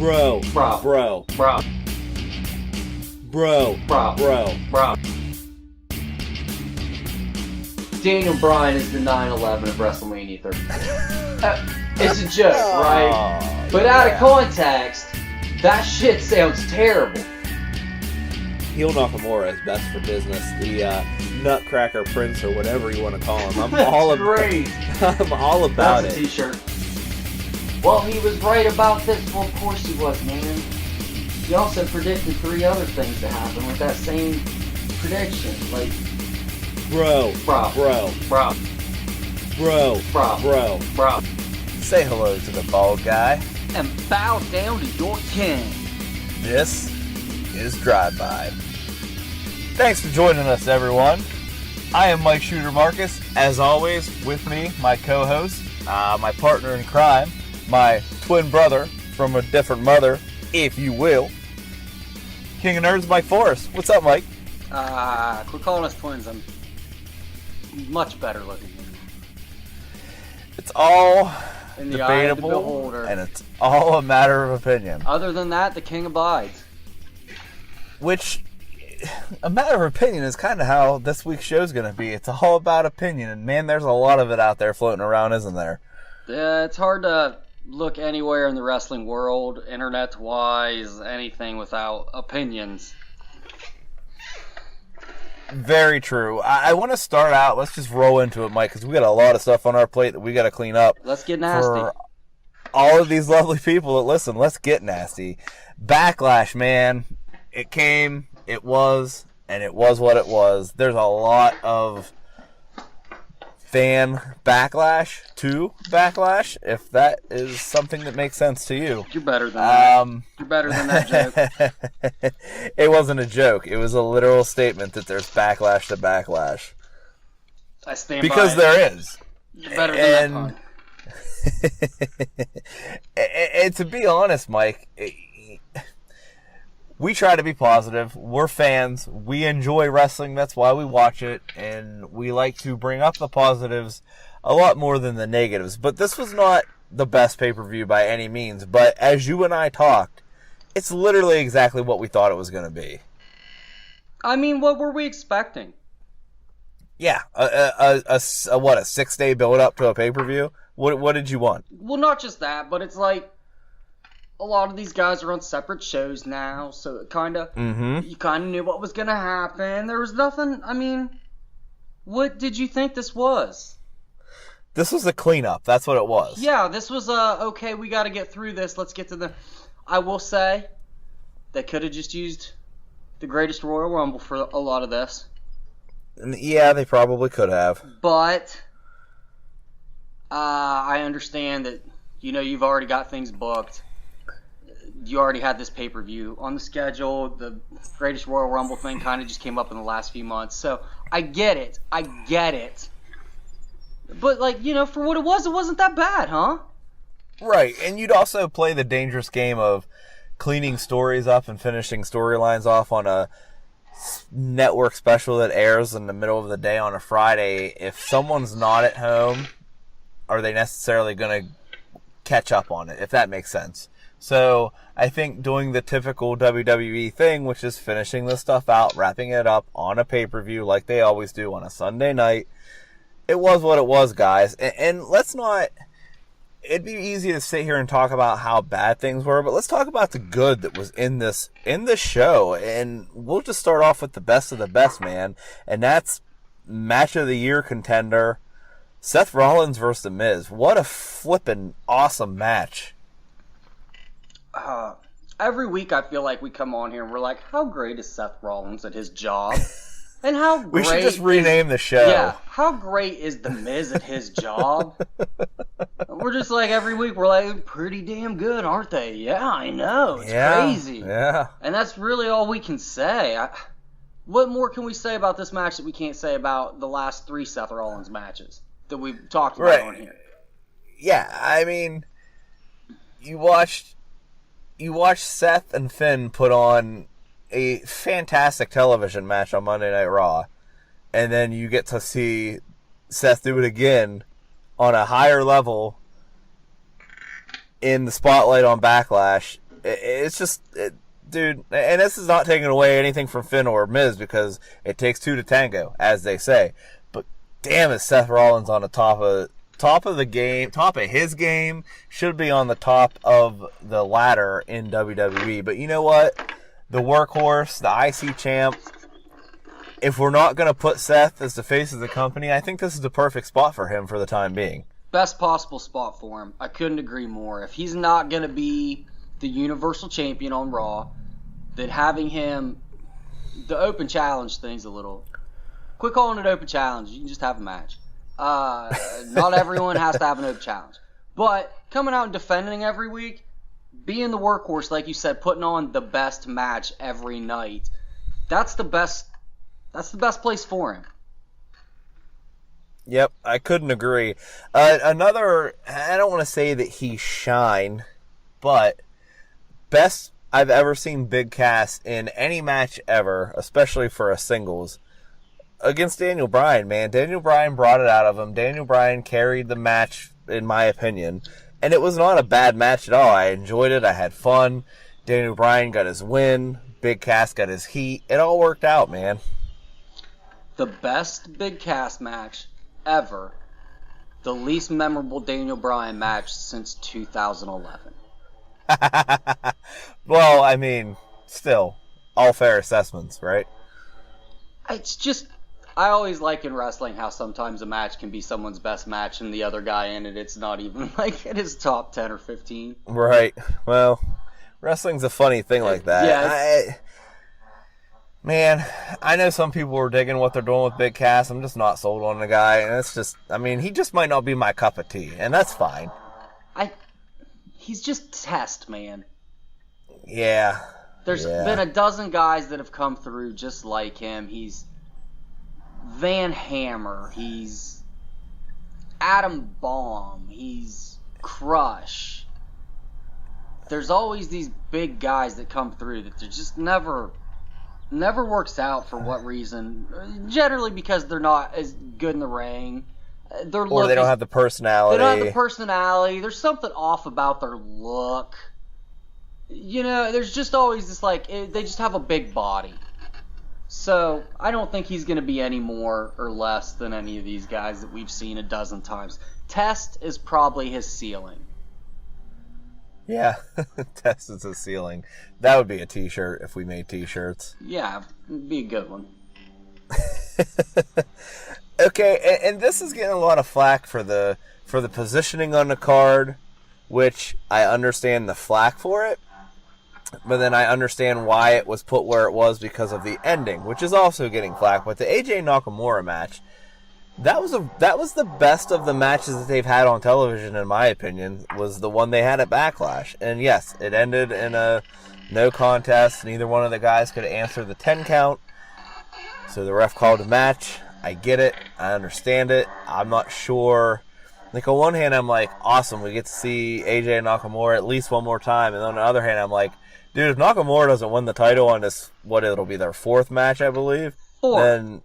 Bro. Bro. Bro. Bro. Bro. Bro. Bro. Bro. Daniel Bryan is the 9/11 of WrestleMania 30. It's a joke, right? But out of context, that shit sounds terrible. Heel Nakamura is best for business. The Nutcracker Prince or whatever you want to call him. I'm all great. I'm all about That's it. a t-shirt. Well, he was right about this. Well, of course he was, man. He also predicted 3 other things to happen with that same prediction. Like, Bro. Bro. Bro. bro, Bro. bro, Bro. bro. Say hello to the bald guy. And bow down to your king. This is Drive By. Thanks for joining us, everyone. I am Mike Shooter Marcus. As always, with me, my co-host, my partner in crime, my twin brother from a different mother, if you will, King of Nerds, Mike Forrest. What's up, Mike? Quit calling us twins. I'm much better looking than you. It's all In the eye of the debatable, beholder. and it's all a matter of opinion. Other than that, the king abides. Which, a matter of opinion is kind of how this week's show's going to be. It's all about opinion, and man, there's a lot of it out there floating around, isn't there? Yeah, it's hard to look anywhere in the wrestling world, internet-wise, anything without opinions. Very true. I want to start out, let's just roll into it, Mike, because we got a lot of stuff on our plate that we got to clean up. Let's get nasty. For all of these lovely people that listen, let's get nasty. Backlash, man. It came, it was, and it was what it was. There's a lot of fan backlash to Backlash, if that is something that makes sense to you. You're better than that. You're better than that joke. It wasn't a joke. It was a literal statement that there's backlash to Backlash. I stand Because by it. there is. You're better than that pun. And to be honest, Mike, we try to be positive. We're fans. We enjoy wrestling. That's why we watch it. And we like to bring up the positives a lot more than the negatives. But this was not the best pay-per-view by any means. But as you and I talked, it's literally exactly what we thought it was going to be. I mean, what were we expecting? Yeah, a 6-day build-up to a pay-per-view? What did you want? Well, not just that, but it's like a lot of these guys are on separate shows now, so it you kind of knew what was going to happen. There was nothing, I mean, what did you think this was? This was a cleanup. That's what it was. Yeah, this was okay, we got to get through this. Let's get to the... I will say, they could have just used the Greatest Royal Rumble for a lot of this. Yeah, they probably could have. But I understand that, you've already got things booked. You already had this pay-per-view on the schedule. The Greatest Royal Rumble thing kind of just came up in the last few months. So I get it. But, for what it wasn't that bad, huh? Right, and you'd also play the dangerous game of cleaning stories up and finishing storylines off on a network special that airs in the middle of the day on a Friday. If someone's not at home, are they necessarily going to catch up on it, if that makes sense? So I think doing the typical WWE thing, which is finishing this stuff out, wrapping it up on a pay-per-view like they always do on a Sunday night, it was what it was, guys. And let's not... It'd be easy to sit here and talk about how bad things were, but let's talk about the good that was in this show. And we'll just start off with the best of the best, man. And that's match of the year contender, Seth Rollins versus The Miz. What a flippin' awesome match. Every week I feel like we come on here and we're like, how great is Seth Rollins at his job? And how great We should just rename the show. Yeah, how great is The Miz at his job? We're just like, every week we're like, pretty damn good, aren't they? Yeah, I know. It's crazy. Yeah. And that's really all we can say. What more can we say about this match that we can't say about the last 3 Seth Rollins matches that we've talked about on here? Yeah, I mean, you watched Seth and Finn put on a fantastic television match on Monday Night Raw, and then you get to see Seth do it again on a higher level in the spotlight on Backlash. It's just, dude, and this is not taking away anything from Finn or Miz because it takes two to tango, as they say. But damn, is Seth Rollins on the top of the game, top of his game, should be on the top of the ladder in WWE. But you know what? The workhorse, the IC champ, if we're not going to put Seth as the face of the company, I think this is the perfect spot for him for the time being. Best possible spot for him. I couldn't agree more. If he's not going to be the Universal Champion on Raw, then having him, the open challenge thing's a little, quit calling it open challenge. You can just have a match. Not everyone has to have an open challenge. But coming out and defending every week, being the workhorse, like you said, putting on the best match every night, that's the best place for him. Yep, I couldn't agree. Another, I don't want to say that he shined, but best I've ever seen Big Cass in any match ever, especially for a singles, against Daniel Bryan, man. Daniel Bryan brought it out of him. Daniel Bryan carried the match, in my opinion, and it was not a bad match at all. I enjoyed it. I had fun. Daniel Bryan got his win. Big Cass got his heat. It all worked out, man. The best Big Cass match ever. The least memorable Daniel Bryan match since 2011. Well, I mean, still, all fair assessments, right? It's just, I always like in wrestling how sometimes a match can be someone's best match and the other guy in it, it's not even like in his top 10 or 15. Right. Well, wrestling's a funny thing like that. Yeah. Man, I know some people are digging what they're doing with Big Cass. I'm just not sold on the guy. And it's just, I mean, he just might not be my cup of tea. And that's fine. He's just test, man. Yeah. There's been a dozen guys that have come through just like him. He's Van Hammer. He's Adam Bomb. He's Crush. There's always these big guys that come through that they're just never works out for what reason. Generally because they're not as good in the ring. Or they don't have the personality. They don't have the personality. There's something off about their look. You know, there's just always this, like, they just have a big body. So, I don't think he's going to be any more or less than any of these guys that we've seen a dozen times. Test is probably his ceiling. Yeah, Test is his ceiling. That would be a t-shirt if we made t-shirts. Yeah, it'd be a good one. Okay, and this is getting a lot of flack for the positioning on the card, which I understand the flack for it, but then I understand why it was put where it was because of the ending, which is also getting flack. But the AJ Nakamura match, that was the best of the matches that they've had on television, in my opinion, was the one they had at Backlash. And yes, it ended in a no contest. Neither one of the guys could answer the 10 count, so the ref called a match. I get it. I understand it. I'm not sure. Like, on one hand, I'm like, awesome, we get to see AJ Nakamura at least one more time. And on the other hand, I'm like, dude, if Nakamura doesn't win the title on this, it'll be their fourth match, I believe, then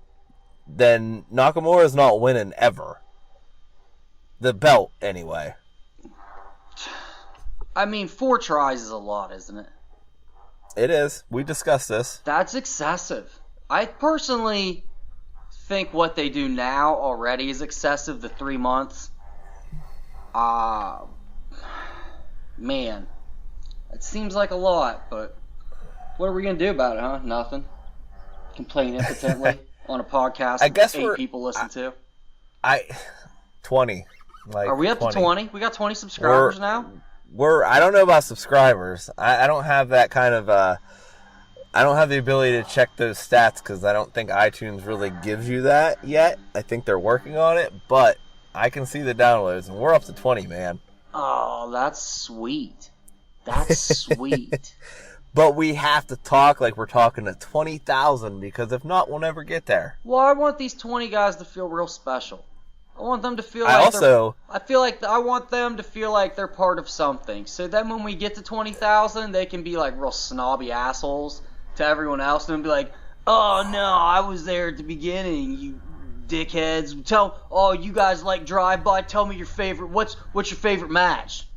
Nakamura is not winning ever. The belt, anyway. I mean, 4 tries is a lot, isn't it? It is. We discussed this. That's excessive. I personally think what they do now already is excessive. The 3 months. Man, it seems like a lot, but what are we gonna do about it, huh? Nothing. Complain impotently on a podcast I guess 8 people listen to. 20. Like, are we up to 20? We got 20 subscribers now? I don't know about subscribers. I don't have that kind of I don't have the ability to check those stats because I don't think iTunes really gives you that yet. I think they're working on it, but I can see the downloads, and we're up to 20, man. Oh, that's sweet. That's sweet. But we have to talk like we're talking to 20,000 because if not, we'll never get there. Well, I want these 20 guys to feel real special. I want them to feel I want them to feel like they're part of something. So then when we get to 20,000, they can be like real snobby assholes to everyone else and be like, "Oh no, I was there at the beginning, you dickheads. You guys like drive-by, tell me your favorite, what's your favorite match?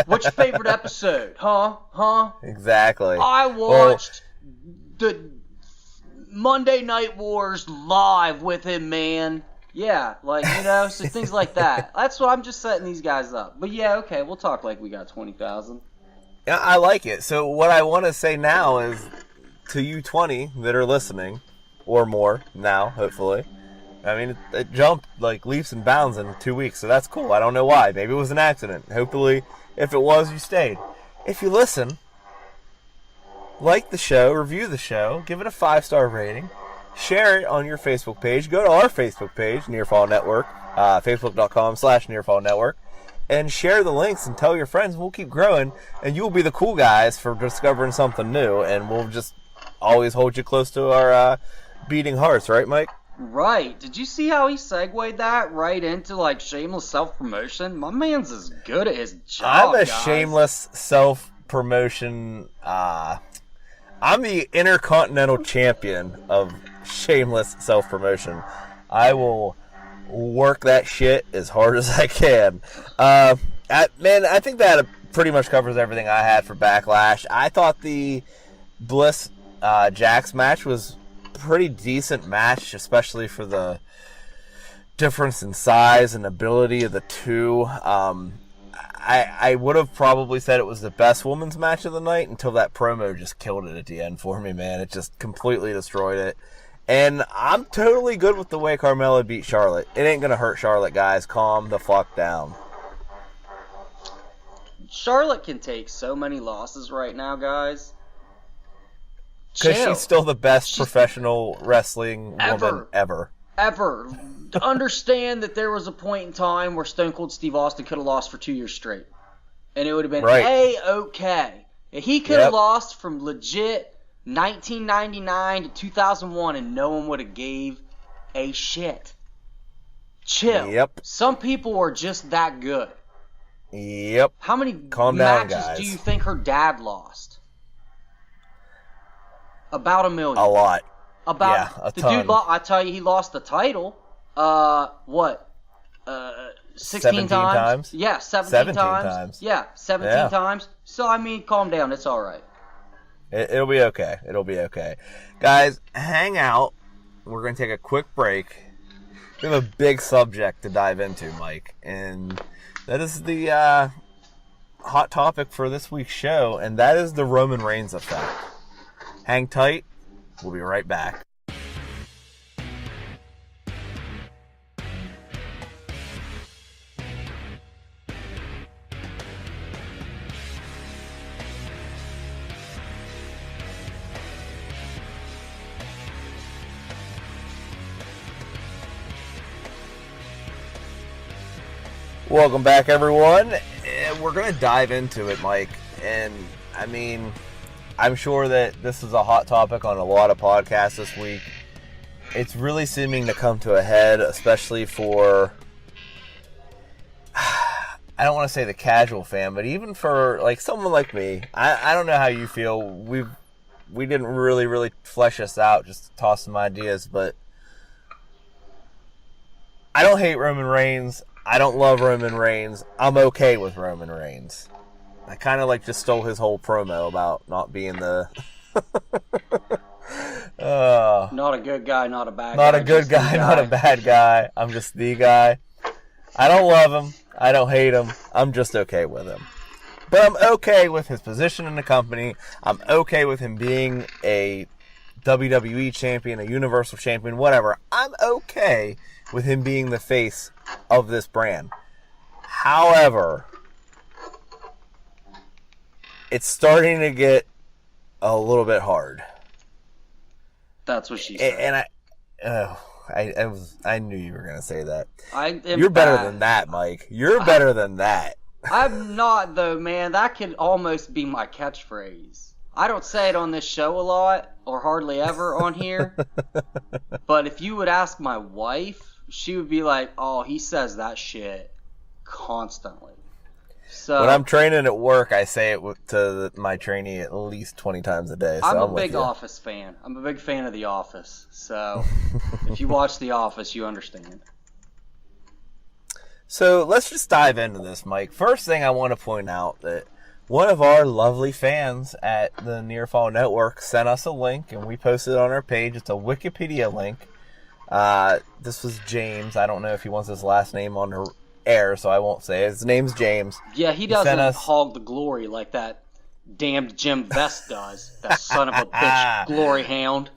What's your favorite episode episode, huh? Exactly. I watched the Monday Night Wars live with him, man. Yeah, like, so things like that. That's what I'm just setting these guys up. But yeah, okay, we'll talk like we got 20,000. Yeah, I like it. So what I want to say now is to you 20 that are listening, or more now, hopefully. I mean, it jumped like leaps and bounds in 2 weeks, so that's cool. I don't know why. Maybe it was an accident. Hopefully, if it was, you stayed. If you listen, like the show, review the show, give it a 5-star rating, share it on your Facebook page. Go to our Facebook page, Nearfall Network, facebook.com/Nearfall Network, and share the links and tell your friends. We'll keep growing, and you'll be the cool guys for discovering something new, and we'll just always hold you close to our beating hearts, right, Mike? Right. Did you see how he segued that right into, like, shameless self-promotion? My man's as good at his job, I'm a guys. shameless self-promotion. I'm the Intercontinental Champion of shameless self-promotion. I will work that shit as hard as I can. I think that pretty much covers everything I had for Backlash. I thought the Bliss Jax match was pretty decent match, especially for the difference in size and ability of the two. I would have probably said it was the best women's match of the night until that promo just killed it at the end for me, man. It just completely destroyed it. And I'm totally good with the way Carmella beat Charlotte. It ain't going to hurt Charlotte, guys. Calm the fuck down. Charlotte can take so many losses right now, guys. Because Chill. she's still the best professional wrestling woman Ever. Understand that there was a point in time where Stone Cold Steve Austin could have lost for 2 years straight. And it would have been A-okay. He could have lost from legit 1999 to 2001 and no one would have gave a shit. Chill. Yep. Some people are just that good. Yep. How many Calm down, matches guys. do you think her dad lost? About 1 million. A lot. About a the ton. dude. I tell you, he lost the title. 16 times? Yeah, 17 17 times. times. Yeah, 17 Yeah. times. So I mean, calm down. It's all right. It'll be okay. It'll be okay. Guys, hang out. We're going to take a quick break. We have a big subject to dive into, Mike. And that is the hot topic for this week's show. And that is the Roman Reigns effect. Hang tight. We'll be right back. Welcome back, everyone. And we're going to dive into it, Mike. And, I mean, I'm sure that this is a hot topic on a lot of podcasts this week. It's really seeming to come to a head, especially for, I don't want to say the casual fan, but even for, like, someone like me. I don't know how you feel. We didn't really flesh this out, just toss some ideas, but I don't hate Roman Reigns. I don't love Roman Reigns. I'm okay with Roman Reigns. I kind of like just stole his whole promo about not being the... Not a good guy, not a bad guy. Not a good guy, not a bad guy. I'm just the guy. I don't love him. I don't hate him. I'm just okay with him. But I'm okay with his position in the company. I'm okay with him being a WWE champion, a Universal champion, whatever. I'm okay with him being the face of this brand. However, it's starting to get a little bit hard. That's what she said. And I knew you were gonna say that. You're better than that, Mike. You're better than that. I'm not, though, man. That could almost be my catchphrase. I don't say it on this show a lot, or hardly ever on here. But if you would ask my wife, she would be like, oh, he says that shit constantly. So when I'm training at work, I say it to my trainee at least 20 times a day. So I'm a with big you. Office fan. I'm a big fan of The Office. So if you watch The Office, you understand. So let's just dive into this, Mike. First thing I want to point out that one of our lovely fans at the Nearfall Network sent us a link, and we posted it on our page. It's a Wikipedia link. This was James. I don't know if he wants his last name on the air, so I won't say it. His name's James. Yeah, he doesn't hog the glory like that damned Jim Vest does. That son of a bitch glory hound.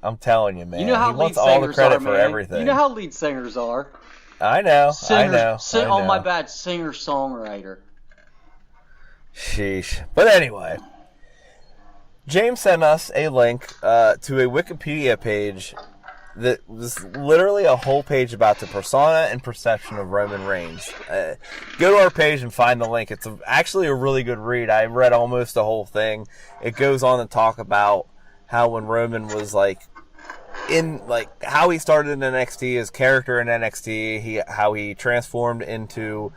I'm telling you, man. You know how he wants lead all the singers credit are, for man. everything. You know how lead singers are. I know. Singers, I know. Oh, my bad. Singer-songwriter. Sheesh. But anyway, James sent us a link to a Wikipedia page that was literally a whole page about the persona and perception of Roman Reigns. Go to our page and find the link. It's actually a really good read. I read almost the whole thing. It goes on to talk about how when Roman was how he started in NXT, his character in NXT, how he transformed into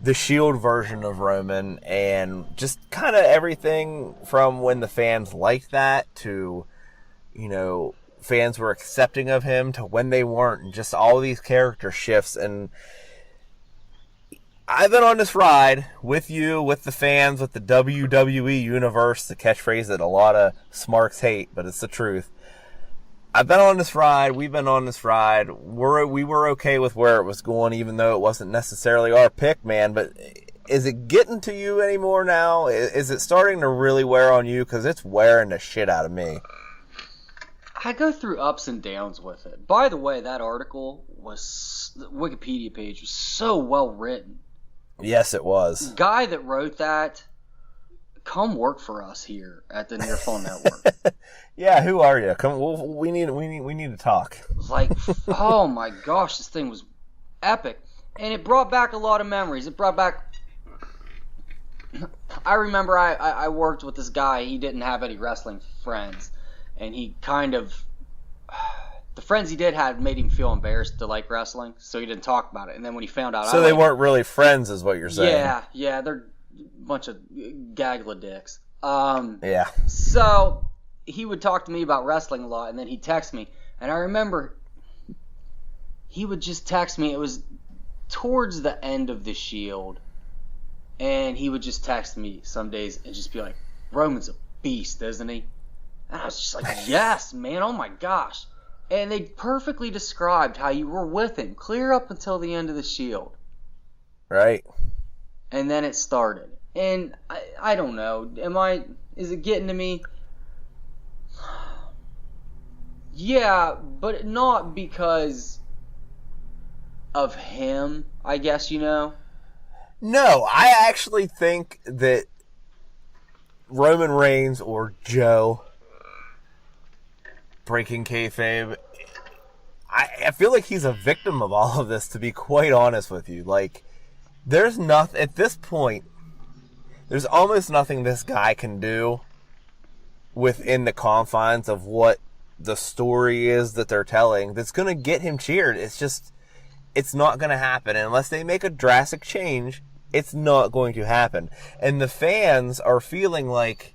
the Shield version of Roman, and just kind of everything from when the fans liked that to, fans were accepting of him to when they weren't, and just all these character shifts. And I've been on this ride with you, with the fans, with the WWE universe, the catchphrase that a lot of smarks hate, but it's the truth. I've been on this ride. We've been on this ride. We were okay with where it was going, even though it wasn't necessarily our pick, man. But is it getting to you anymore now? Is it starting to really wear on you? Because it's wearing the shit out of me. I go through ups and downs with it. By the way, that article the Wikipedia page was so well written. Yes, it was. The guy that wrote that, come work for us here at the Nearfall Network. Yeah, who are you? Come, we need to talk. Like, oh my gosh, this thing was epic, and it brought back a lot of memories. It brought back. I remember I worked with this guy. He didn't have any wrestling friends, and he kind of the friends he did had made him feel embarrassed to like wrestling, so he didn't talk about it. And then when he found out, so they weren't really friends, is what you're saying? Yeah, they're a bunch of gagla dicks. Yeah. So he would talk to me about wrestling a lot, and then he'd text me. And I remember he would just text me. It was towards the end of the Shield, and he would just text me some days and just be like, Roman's a beast, isn't he? And I was just like, yes, man, oh my gosh. And they perfectly described how you were with him clear up until the end of the Shield. Right. And then it started. And I don't know. Is it getting to me? Yeah, but not because of him, I guess, No, I actually think that Roman Reigns or Joe breaking kayfabe, I feel like he's a victim of all of this, to be quite honest with you. Like, there's nothing, at this point, there's almost nothing this guy can do within the confines of what the story is that they're telling that's going to get him cheered. It's not going to happen. And unless they make a drastic change, it's not going to happen. And the fans are feeling like,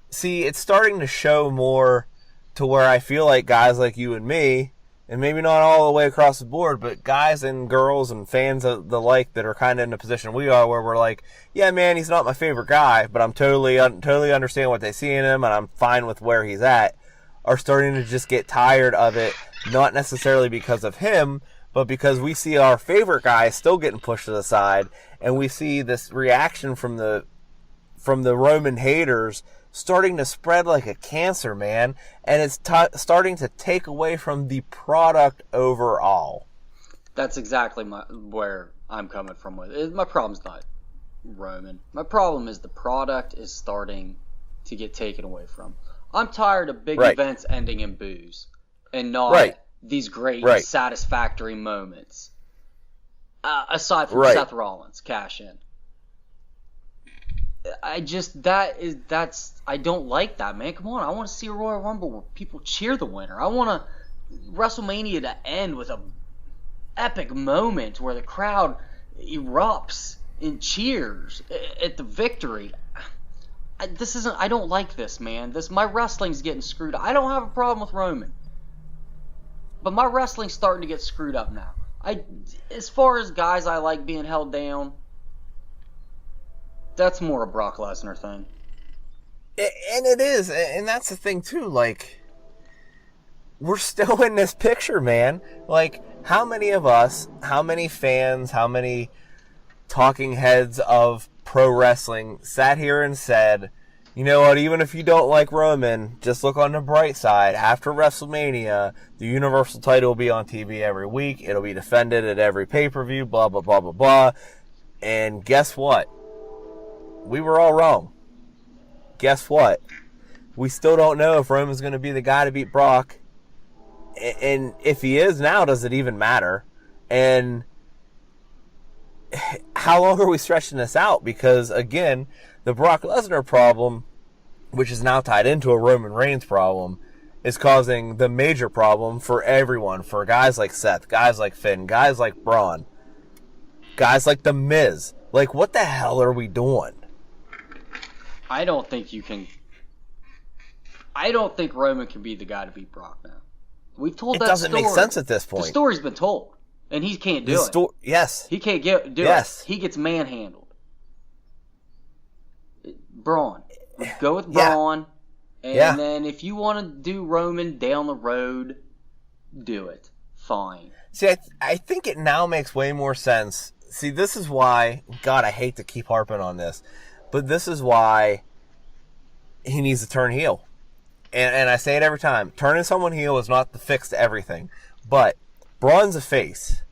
see, it's starting to show more to where I feel like guys like you and me, and maybe not all the way across the board, but guys and girls and fans of the like that are kind of in the position we are, where we're like, yeah, man, he's not my favorite guy, but I'm totally understand what they see in him, and I'm fine with where he's at, are starting to just get tired of it, not necessarily because of him, but because we see our favorite guy still getting pushed to the side, and we see this reaction from the Roman haters starting to spread like a cancer, man, and it's starting to take away from the product overall. That's exactly where I'm coming from with it. My problem's not Roman. My problem is the product is starting to get taken away from. I'm tired of big events ending in boos and not these great satisfactory moments. Aside from Seth Rollins cash in. I don't like that, man. Come on, I want to see a Royal Rumble where people cheer the winner. I want WrestleMania to end with a epic moment where the crowd erupts in cheers at the victory. I don't like this, man. My wrestling's getting screwed up. I don't have a problem with Roman, but my wrestling's starting to get screwed up now. As far as guys I like being held down, That's more a Brock Lesnar thing. And it is, and that's the thing too. Like, we're still in this picture, man. Like, how many of us, how many fans, how many talking heads of pro wrestling sat here and said, you know what, even if you don't like Roman, just look on the bright side. After WrestleMania, the Universal title will be on TV every week. It'll be defended at every pay-per-view, blah, blah, blah, blah, blah. And guess what? We were all wrong. Guess what? We still don't know if Roman's going to be the guy to beat Brock. And if he is now, does it even matter? And how long are we stretching this out? Because, again, the Brock Lesnar problem, which is now tied into a Roman Reigns problem, is causing the major problem for everyone. For guys like Seth, guys like Finn, guys like Braun, guys like The Miz. Like, what the hell are we doing? I don't think Roman can be the guy to beat Brock now. We've told that story. It doesn't make sense at this point. The story's been told, and he can't do it. Yes. He can't do it. He gets manhandled. Braun. Go with Braun. And then if you want to do Roman down the road, do it. Fine. See, I think it now makes way more sense. See, this is why, God, I hate to keep harping on this, but this is why he needs to turn heel. And I say it every time. Turning someone heel is not the fix to everything. But Braun's a face.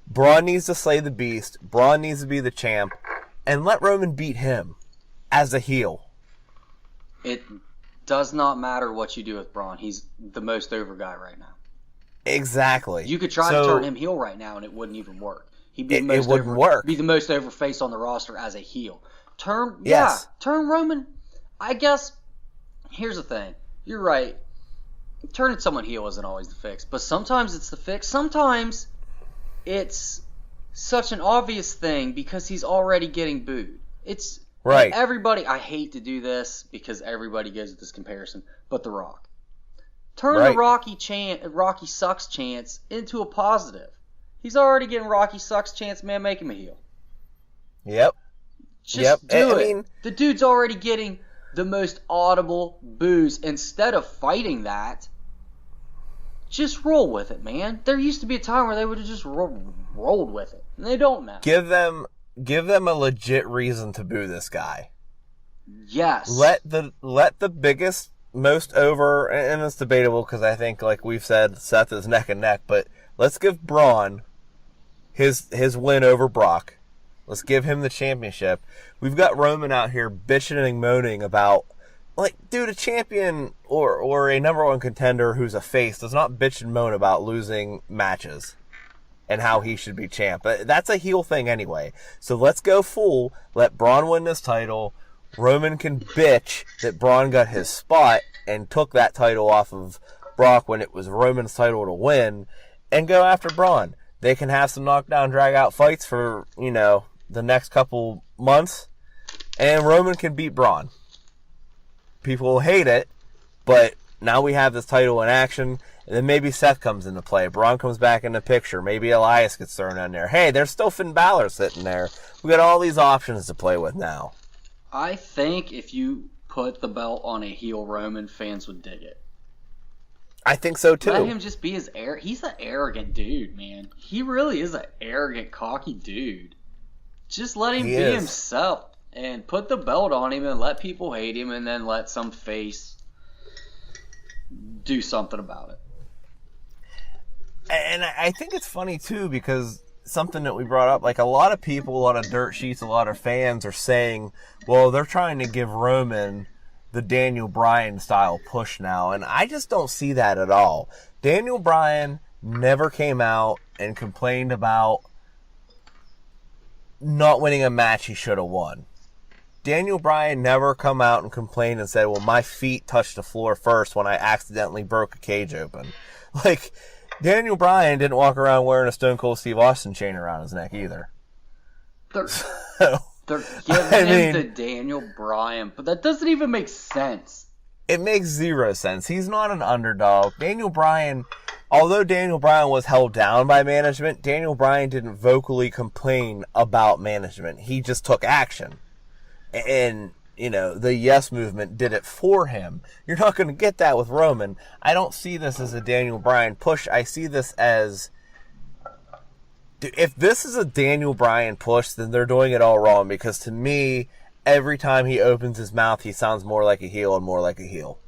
Braun needs to slay the beast. Braun needs to be the champ. And let Roman beat him as a heel. It does not matter what you do with Braun. He's the most over guy right now. Exactly. You could try to turn him heel right now and it wouldn't even work. He'd be it wouldn't work. Be the most over face on the roster as a heel. Turn Roman. I guess, here's the thing. You're right. Turning someone heel isn't always the fix, but sometimes it's the fix. Sometimes it's such an obvious thing because he's already getting booed. It's right. Everybody, I hate to do this because everybody goes with this comparison, but The Rock. Turn the Rocky sucks chance into a positive. He's already getting Rocky sucks chance, man, make him a heel. Yep. Just do it. The dude's already getting the most audible boos. Instead of fighting that, just roll with it, man. There used to be a time where they would have just rolled with it, and they don't now. Give them a legit reason to boo this guy. Yes. Let the biggest, most over, and it's debatable because I think, like we've said, Seth is neck and neck, but let's give Braun his win over Brock. Let's give him the championship. We've got Roman out here bitching and moaning about, like, dude, a champion or a number one contender who's a face does not bitch and moan about losing matches and how he should be champ. That's a heel thing anyway. So let's go full. Let Braun win this title. Roman can bitch that Braun got his spot and took that title off of Brock when it was Roman's title to win, and go after Braun. They can have some knockdown, drag-out fights for, the next couple months, and Roman can beat Braun. People will hate it, but now we have this title in action, and then maybe Seth comes into play. Braun comes back in the picture. Maybe Elias gets thrown in there. Hey, there's still Finn Balor sitting there. We got all these options to play with now. I think if you put the belt on a heel Roman, fans would dig it. I think so too. Let him just be he's an arrogant dude, man. He really is an arrogant, cocky dude. Just let him be himself and put the belt on him and let people hate him and then let some face do something about it. And I think it's funny too because something that we brought up, like a lot of people, a lot of dirt sheets, a lot of fans are saying, well, they're trying to give Roman the Daniel Bryan style push now, and I just don't see that at all. Daniel Bryan never came out and complained about not winning a match he should have won. Daniel Bryan never come out and complained and said, well, my feet touched the floor first when I accidentally broke a cage open. Like, Daniel Bryan didn't walk around wearing a Stone Cold Steve Austin chain around his neck either. They're giving him the Daniel Bryan, but that doesn't even make sense. It makes zero sense. He's not an underdog. Daniel Bryan, although Daniel Bryan was held down by management, Daniel Bryan didn't vocally complain about management. He just took action. And, the Yes Movement did it for him. You're not going to get that with Roman. I don't see this as a Daniel Bryan push. I see this as... Dude, if this is a Daniel Bryan push, then they're doing it all wrong. Because to me, every time he opens his mouth, he sounds more like a heel and more like a heel.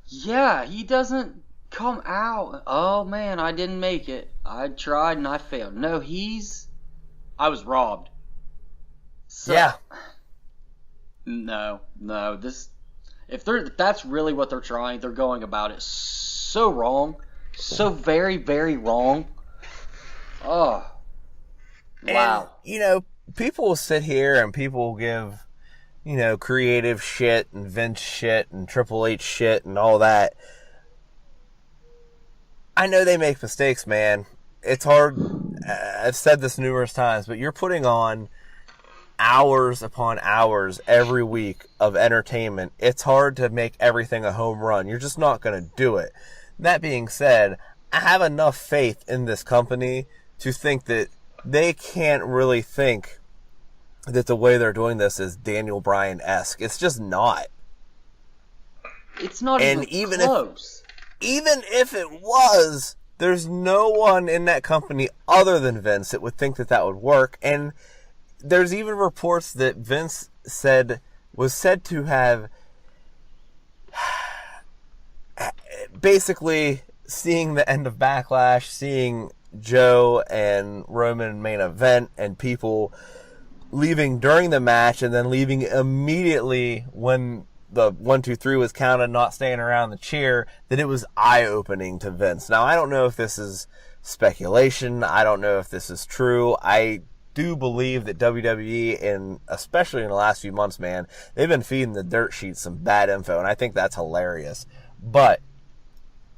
Yeah, he doesn't come out. Oh, man, I didn't make it. I tried and I failed. No, I was robbed. So, yeah. No. If that's really what they're trying, they're going about it so wrong. So very, very wrong. Oh. Wow. And, people will sit here and people will give, creative shit and Vince shit and Triple H shit and all that. I know they make mistakes, man. It's hard. I've said this numerous times, but you're putting on hours upon hours every week of entertainment. It's hard to make everything a home run. You're just not going to do it. That being said, I have enough faith in this company to think that they can't really think that the way they're doing this is Daniel Bryan-esque. It's just not. It's not even close. Even if it was, there's no one in that company other than Vince that would think that would work. And there's even reports that Vince was said to have basically seeing the end of Backlash, seeing Joe and Roman main event, and people leaving during the match and then leaving immediately when the 1, 2, 3 was counted, not staying around the cheer, that it was eye-opening to Vince. Now, I don't know if this is speculation. I don't know if this is true. I do believe that WWE, and especially in the last few months, man, they've been feeding the dirt sheets some bad info, and I think that's hilarious. But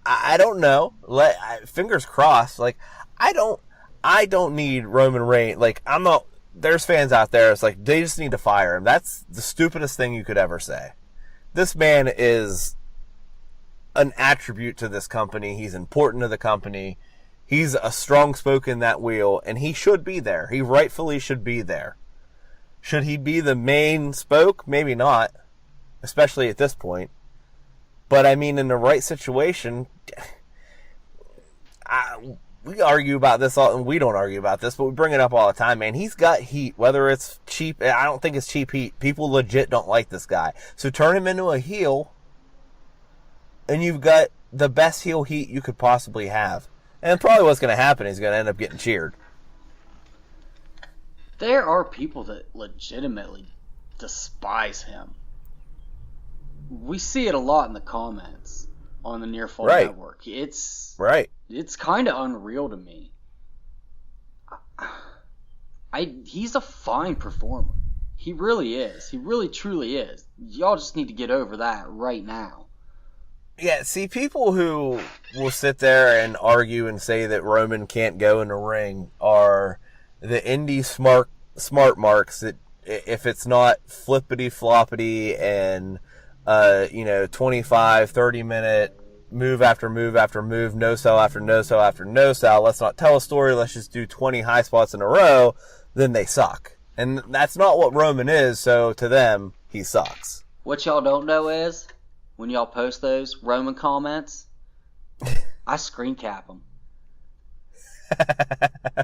I don't know. Fingers crossed. I don't need Roman Reigns. There's fans out there. It's like they just need to fire him. That's the stupidest thing you could ever say. This man is an attribute to this company. He's important to the company. He's a strong spoke in that wheel, and he should be there. He rightfully should be there. Should he be the main spoke? Maybe not, especially at this point. But, I mean, in the right situation, we argue about this, and we don't argue about this, but we bring it up all the time, man. He's got heat, whether it's cheap. I don't think it's cheap heat. People legit don't like this guy. So turn him into a heel, and you've got the best heel heat you could possibly have. And probably what's going to happen is he's going to end up getting cheered. There are people that legitimately despise him. We see it a lot in the comments on the Near Fall Network. It's kind of unreal to me. He's a fine performer. He really is. He really truly is. Y'all just need to get over that right now. Yeah, see, people who will sit there and argue and say that Roman can't go in the ring are the indie smart marks that if it's not flippity floppity and 25, 30 minute move after move after move, no sell after no sell after no sell, let's not tell a story, let's just do 20 high spots in a row, then they suck. And that's not what Roman is, so to them, he sucks. What y'all don't know is, when y'all post those Roman comments, I screen cap them.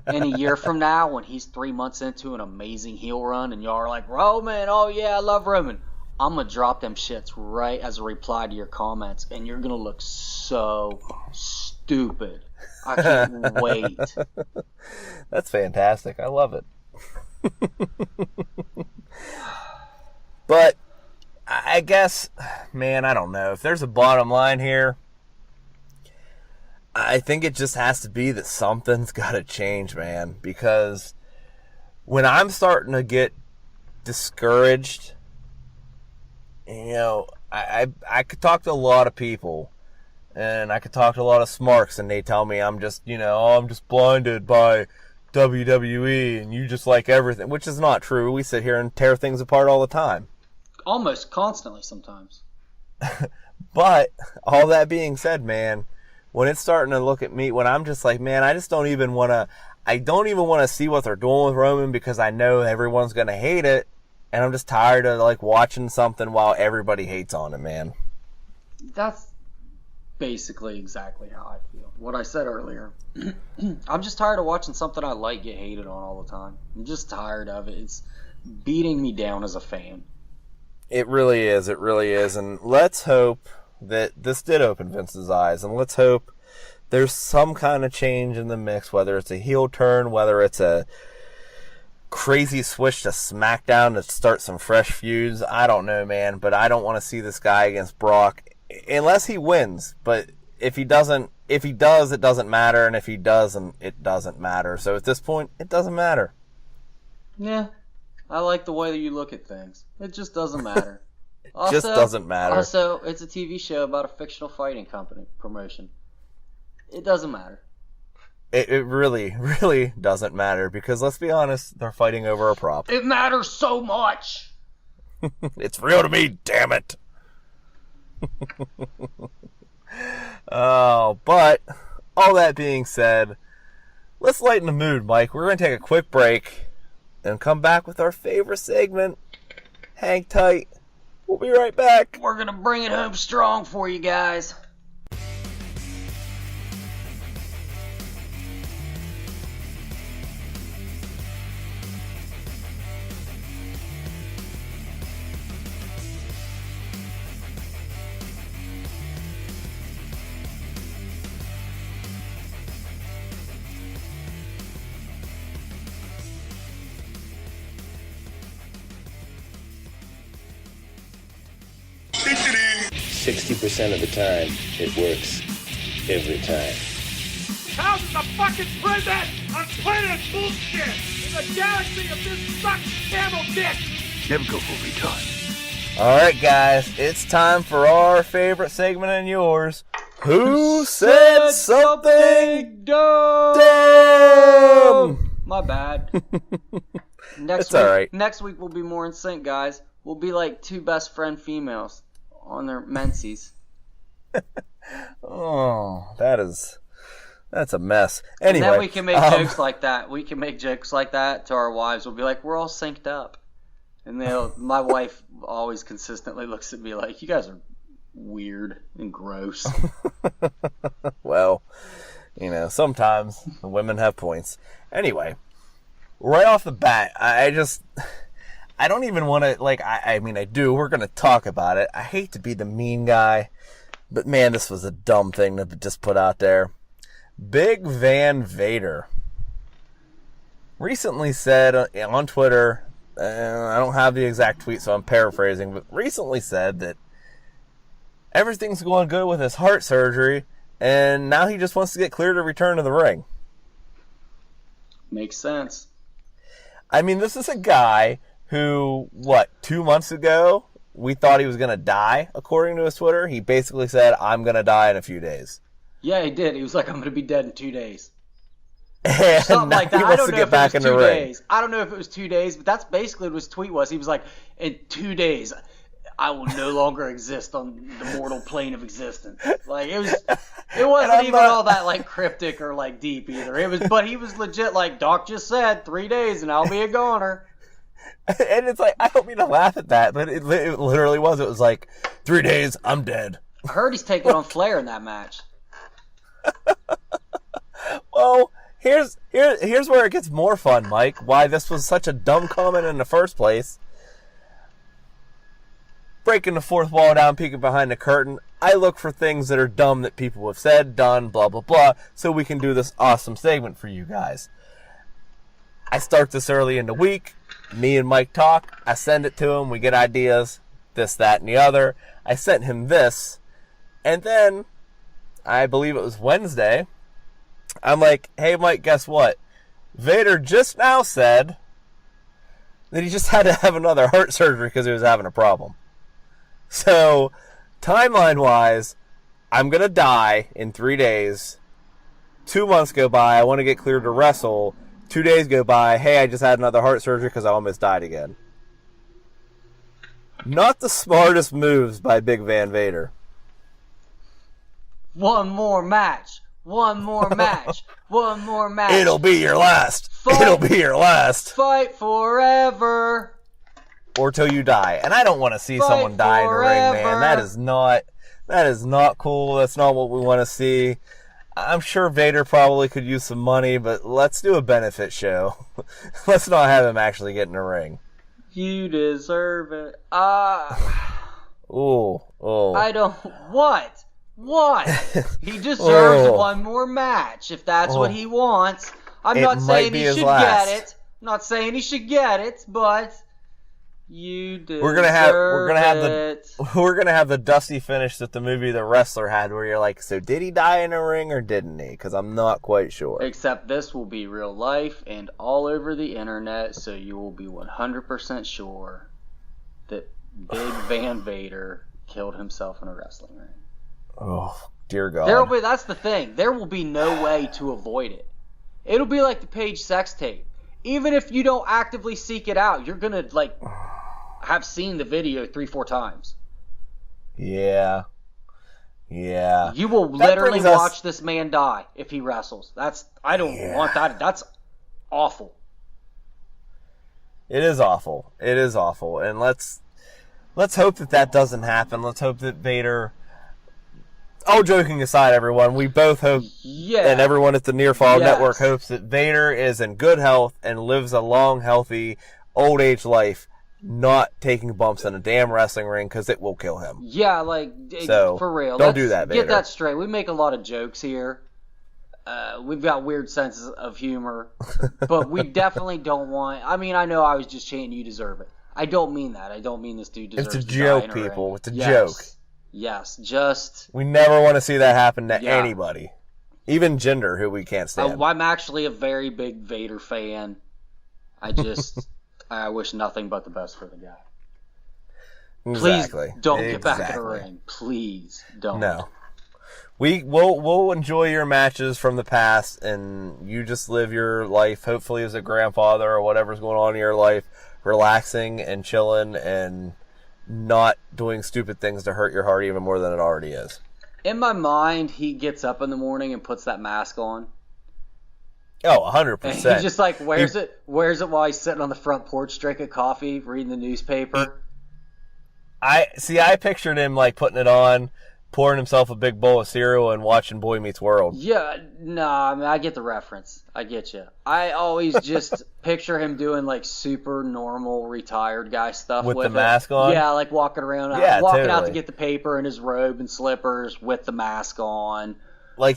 And a year from now, when he's 3 months into an amazing heel run, and y'all are like, Roman, oh yeah, I love Roman, I'm going to drop them shits right as a reply to your comments, and you're going to look so stupid. I can't wait. That's fantastic. I love it. But I guess, man, I don't know. If there's a bottom line here, I think it just has to be that something's got to change, man. Because when I'm starting to get discouraged, I could talk to a lot of people, and I could talk to a lot of smarks, and they tell me I'm just, I'm just blinded by WWE, and you just like everything, which is not true. We sit here and tear things apart all the time. Almost constantly sometimes. But, all that being said, man, when it's starting to look at me, when I'm just like, man, I don't even want to see what they're doing with Roman because I know everyone's going to hate it. And I'm just tired of like watching something while everybody hates on it, man. That's basically exactly how I feel. What I said earlier. I'm just tired of watching something I like get hated on all the time. I'm just tired of it. It's beating me down as a fan. It really is. It really is. And let's hope that this did open Vince's eyes. And let's hope there's some kind of change in the mix, whether it's a heel turn, whether it's a crazy switch to SmackDown to start some fresh feuds. I don't know, man, but I don't want to see this guy against Brock unless he wins. But if he does, it doesn't matter, and if he doesn't, it doesn't matter. So at this point, it doesn't matter. Yeah, I like the way that you look at things. It just doesn't matter. It just doesn't matter. Also, it's a TV show about a fictional fighting company promotion. It doesn't matter. It really, really doesn't matter because let's be honest, they're fighting over a prop. It matters so much. It's real to me, damn it. Oh, but all that being said, let's lighten the mood, Mike. We're going to take a quick break and come back with our favorite segment. Hang tight. We'll be right back. We're going to bring it home strong for you guys. %60 of the time, it works. Every time. How's it the fucking prison on planet bullshit in the galaxy of this sucked camel dick? Never go full retard. All right, guys, it's time for our favorite segment and yours. Who said something dumb? My bad. It's all right. Next week we'll be more in sync, guys. We'll be like two best friend females on their menses. Oh, that's a mess. Anyway, and then we can make jokes like that. We can make jokes like that to our wives. We'll be like, we're all synced up. And my wife always consistently looks at me like, you guys are weird and gross. Well, sometimes the women have points. Anyway, right off the bat, I don't even want to, I mean, I do. We're going to talk about it. I hate to be the mean guy, but man, this was a dumb thing to just put out there. Big Van Vader recently said on Twitter, I don't have the exact tweet, so I'm paraphrasing, but recently said that everything's going good with his heart surgery, and now he just wants to get cleared to return to the ring. Makes sense. I mean, this is a guy who, 2 months ago, we thought he was going to die, according to his Twitter. He basically said, I'm going to die in a few days. Yeah, he did. He was like, I'm going to be dead in 2 days. And something like that. He I wants don't to know get if back it was in the 2 ring. days. I don't know if it was 2 days, but that's basically what his tweet was. He was like, in 2 days, I will no longer exist on the mortal plane of existence. Like, it wasn't even all that, cryptic or, deep either. But he was legit like, Doc just said, 3 days and I'll be a goner. And it's like, I don't mean to laugh at that, but it literally was. It was like, 3 days, I'm dead. I heard he's taking on Flair in that match. Well, here's where it gets more fun, Mike. Why this was such a dumb comment in the first place. Breaking the fourth wall down, peeking behind the curtain. I look for things that are dumb that people have said, done, blah, blah, blah, so we can do this awesome segment for you guys. I start this early in the week. Me and Mike talk. I send it to him. We get ideas, this, that, and the other. I sent him this. And then, I believe it was Wednesday, I'm like, hey, Mike, guess what? Vader just now said that he just had to have another heart surgery because he was having a problem. So, timeline-wise, I'm going to die in 3 days. 2 months go by. I want to get cleared to wrestle. 2 days go by. Hey, I just had another heart surgery because I almost died again. Not the smartest moves by Big Van Vader. One more match. One more match. One more match. It'll be your last. Fight. It'll be your last. Fight forever. or till you die. And I don't want to see Fight someone die in a ring, man. forever. That is not cool. That's not what we want to see. I'm sure Vader probably could use some money, but let's do a benefit show. Let's not have him actually get in a ring. You deserve it. Ooh. I don't. What? He deserves Oh. one more match if that's what he wants. I'm It not might saying be he his should last. get it. I'm not saying he should get it, but you deserve We're gonna have it. We're gonna have the Dusty finish that the movie The Wrestler had, where you're like, so did he die in a ring or didn't he? Because I'm not quite sure. Except this will be real life and all over the internet, so you will be 100% sure that Big Van Vader killed himself in a wrestling ring. Oh, dear God. That's the thing. There will be no way to avoid it. It'll be like the Paige sex tape. Even if you don't actively seek it out, you're gonna have seen the video 3-4 times. Yeah. You will That literally brings us- watch this man die if he wrestles. I don't want that. That's awful. It is awful. And let's hope that doesn't happen. Let's hope that Vader... All joking aside, everyone, we both hope, Yeah. and everyone at the Near Fall Yes. Network hopes, that Vader is in good health and lives a long, healthy, old age life, not taking bumps in a damn wrestling ring, because it will kill him. Yeah, So, for real. don't do that, Vader. Get that straight. We make a lot of jokes here. We've got weird senses of humor, but we definitely don't want... I mean, I know I was just chanting, you deserve it. I don't mean that. I don't mean this dude deserves It's a to die joke, in a people. ring. It's a Yes. joke. Yes, just... We never want to see that happen to Yeah. anybody. Even Jinder, who we can't stand. I'm actually a very big Vader fan. I wish nothing but the best for the guy. Exactly. Please don't get back in the ring. Please don't. No. We'll enjoy your matches from the past, and you just live your life, hopefully as a grandfather or whatever's going on in your life, relaxing and chilling and not doing stupid things to hurt your heart even more than it already is. In my mind, he gets up in the morning and puts that mask on. Oh, And 100%. he just wears it while he's sitting on the front porch drinking coffee, reading the newspaper. I pictured him putting it on, pouring himself a big bowl of cereal and watching Boy Meets World. Yeah, no, I mean, I get the reference. I get you. I always just picture him doing super normal retired guy stuff With the it. mask on? Yeah, walking around, Yeah, out to totally. get the paper in his robe and slippers with the mask on.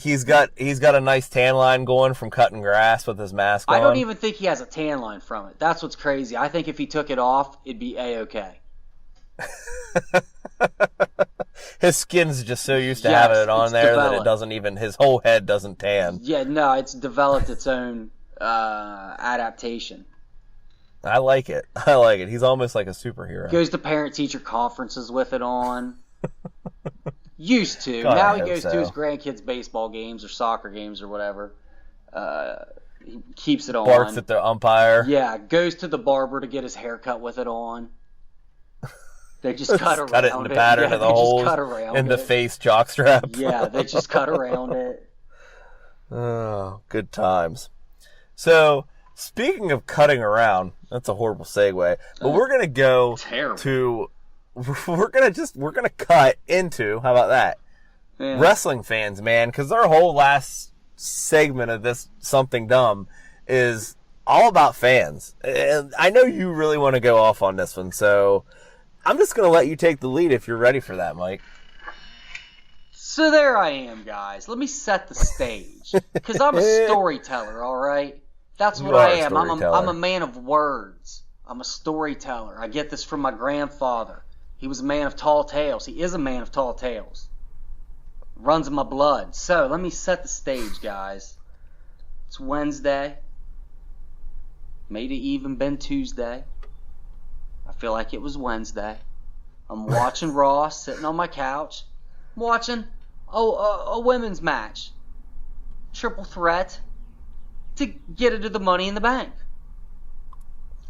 He's got a nice tan line going from cutting grass with his mask on. I don't even think he has a tan line from it. That's what's crazy. I think if he took it off, it'd be A-okay. His skin's just so used to Yes, having it on it's there that it developed. doesn't even, his whole head doesn't tan. Yeah, no, it's developed its own adaptation. I like it. He's almost like a superhero. Goes to parent-teacher conferences with it on. Used to. God, Now I he hope goes so. to his grandkids' baseball games or soccer games or whatever. He keeps it on. Barks at the umpire. Yeah, goes to the barber to get his hair cut with it on. They just cut around Cut it in the pattern Yeah, of the they holes just cut around in the it. face jockstrap. Yeah, they just cut around it. Oh, good times. So, speaking of cutting around, that's a horrible segue, but we're gonna go Terrible. to we're gonna cut into, how about that? Yeah. Wrestling fans, man, because our whole last segment of this Something Dumb is all about fans. And I know you really want to go off on this one, so I'm just going to let you take the lead if you're ready for that, Mike. So there I am, guys. Let me set the stage. Because I'm a storyteller, all right? That's what You are I a am. storyteller. I'm a man of words. I'm a storyteller. I get this from my grandfather. He was a man of tall tales. He is a man of tall tales. Runs in my blood. So let me set the stage, guys. It's Wednesday. May it even been Tuesday. I feel like it was Wednesday. I'm watching Raw, sitting on my couch. I'm watching a women's match. Triple threat to get into the Money in the Bank.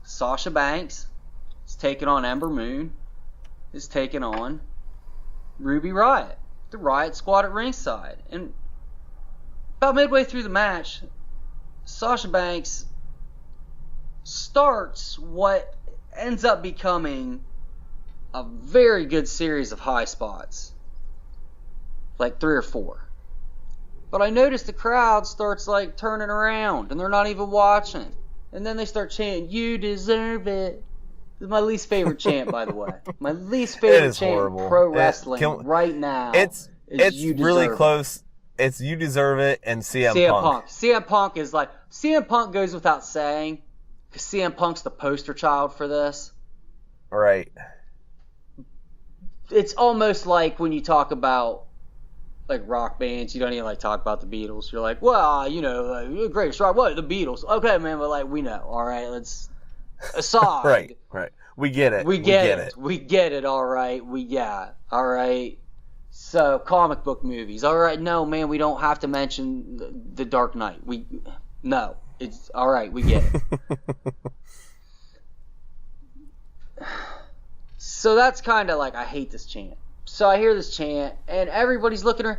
Sasha Banks is taking on Ember Moon. Is taking on Ruby Riott. The Riott Squad at ringside. And about midway through the match, Sasha Banks starts what ends up becoming a very good series of high spots. Like 3 or 4. But I noticed the crowd starts like turning around and they're not even watching. And then they start chanting, "You deserve it." This is my least favorite chant, by the way. My least favorite chant horrible. in pro wrestling right now. It's You really Deserve It. close. It's "You Deserve It" and CM Punk. CM Punk is like, CM Punk goes without saying, because CM Punk's the poster child for this. Right. It's almost like when you talk about like rock bands, you don't even like talk about the Beatles. You're like, well, you know, like, greatest rock, what, the Beatles? Okay, man, but like, we know, all right, let's aside. Right. We get it. We get it. We get it, all right. All right. So, comic book movies. All right, no, man, we don't have to mention the Dark Knight. No. It's all right, we get it. So that's kind of like, I hate this chant. So I hear this chant, and everybody's looking at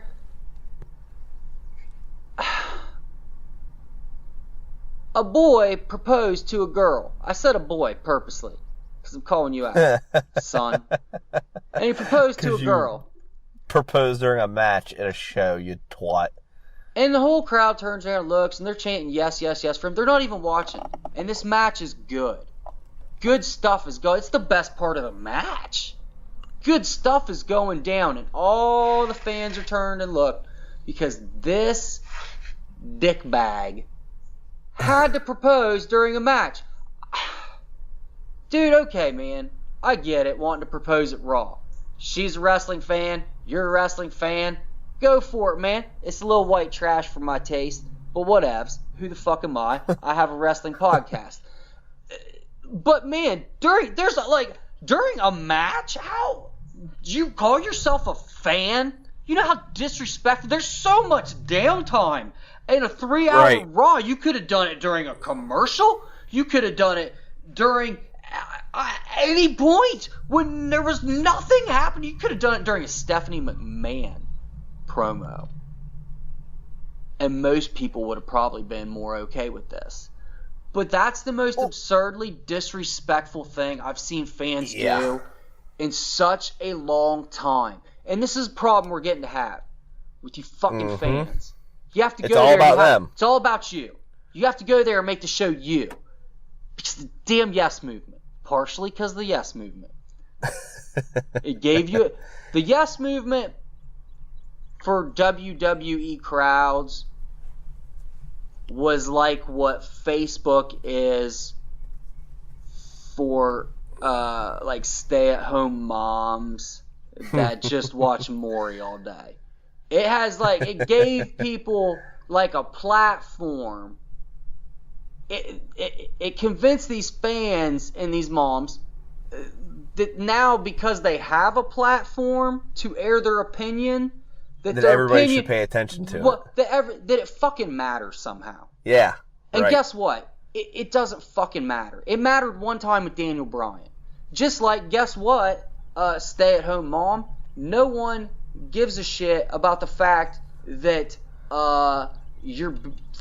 her. A boy proposed to a girl. I said a boy purposely, because I'm calling you out, son. And he proposed to a girl. Proposed during a match at a show, you twat. And the whole crowd turns around and looks, and they're chanting yes, yes, yes for him. They're not even watching. And this match is good. Good stuff is going. It's the best part of the match. Good stuff is going down, and all the fans are turned and look, because this dickbag had to propose during a match. Dude, okay, man. I get it, wanting to propose at Raw. She's a wrestling fan. You're a wrestling fan. Go for it, man. It's a little white trash for my taste, but whatevs. Who the fuck am I? I have a wrestling podcast. But man, during a match, how do you call yourself a fan? You know how disrespectful. There's so much downtime in a 3-hour Raw. You could have done it during a commercial. You could have done it during any point when there was nothing happening. You could have done it during a Stephanie McMahon promo. And most people would have probably been more okay with this. But that's the most absurdly disrespectful thing I've seen fans do in such a long time. And this is a problem we're getting to have with you fucking fans. You have to go there. It's all about them. It's all about you. You have to go there and make the show you. Because the damn Yes Movement. Partially because of the Yes Movement. It gave you... The Yes Movement for WWE crowds was like what Facebook is for like stay-at-home moms that just watch Maury all day. It has like, it gave people like a platform. It convinced these fans and these moms that now, because they have a platform to air their opinion, that everybody should pay attention to it. That it fucking matters somehow. Yeah. And guess what? It doesn't fucking matter. It mattered one time with Daniel Bryan. Just like, guess what? Stay-at-home mom. No one gives a shit about the fact that your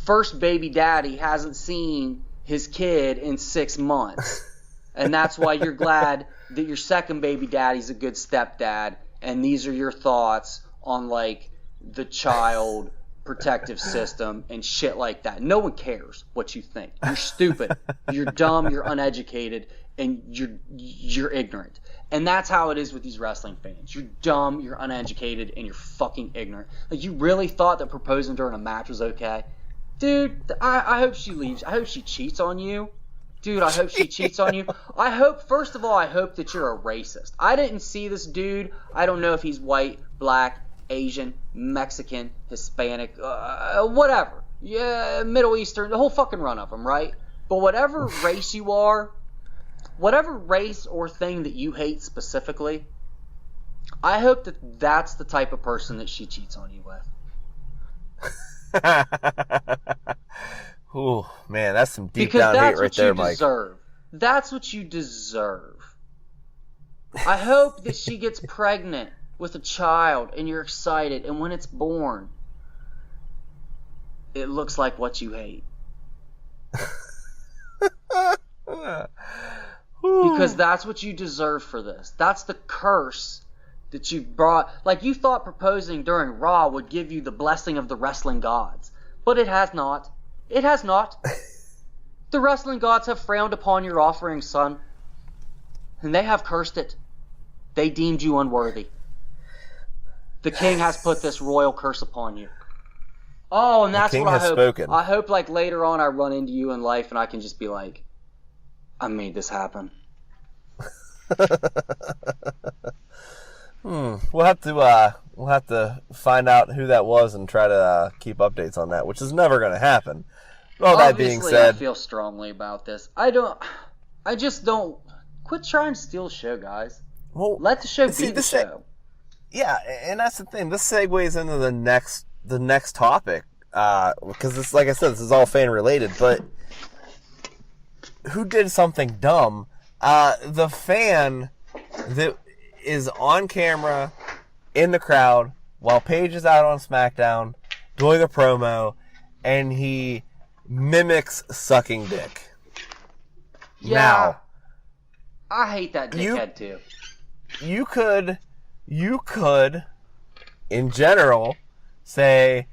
first baby daddy hasn't seen his kid in 6 months. And that's why you're glad that your second baby daddy's a good stepdad. And these are your thoughts on like the child protective system and shit like that. No one cares what you think. You're stupid. You're dumb. You're uneducated, and you're ignorant. And that's how it is with these wrestling fans. You're dumb. You're uneducated, and you're fucking ignorant. Like, you really thought that proposing during a match was okay, dude? I hope she leaves. I hope she cheats on you. Dude, I hope she cheats on you. First of all, I hope that you're a racist. I didn't see this dude. I don't know if he's white, black, Asian, Mexican, Hispanic, whatever. Yeah, Middle Eastern, the whole fucking run of them, right? But whatever race you are, whatever race or thing that you hate specifically, I hope that that's the type of person that she cheats on you with. Ooh, man, that's some deep down hate right there, Mike. That's what you deserve. I hope that she gets pregnant with a child and you're excited, and when it's born, it looks like what you hate. Ooh, Because that's what you deserve for this. That's the curse that you've brought. Like, you thought proposing during Raw would give you the blessing of the wrestling gods. But it has not. It has not. The wrestling gods have frowned upon your offering, son. And they have cursed it. They deemed you unworthy. The king has put this royal curse upon you. Oh, and that's what I hope. Spoken. I hope, like, later on I run into you in life and I can just be like, I made this happen. We'll have to find out who that was and try to keep updates on that, which is never going to happen. All that being Obviously, said, I feel strongly about this. I just don't. Quit trying to steal the show, guys. well, Let the show see, be the this show. yeah, and that's the thing. This segues into the next topic, because this, like I said, this is all fan related. But who did something dumb? The fan that is on camera in the crowd while Paige is out on SmackDown doing a promo, and he mimics sucking dick. Yeah. Now, I hate that dickhead too. you could, in general, say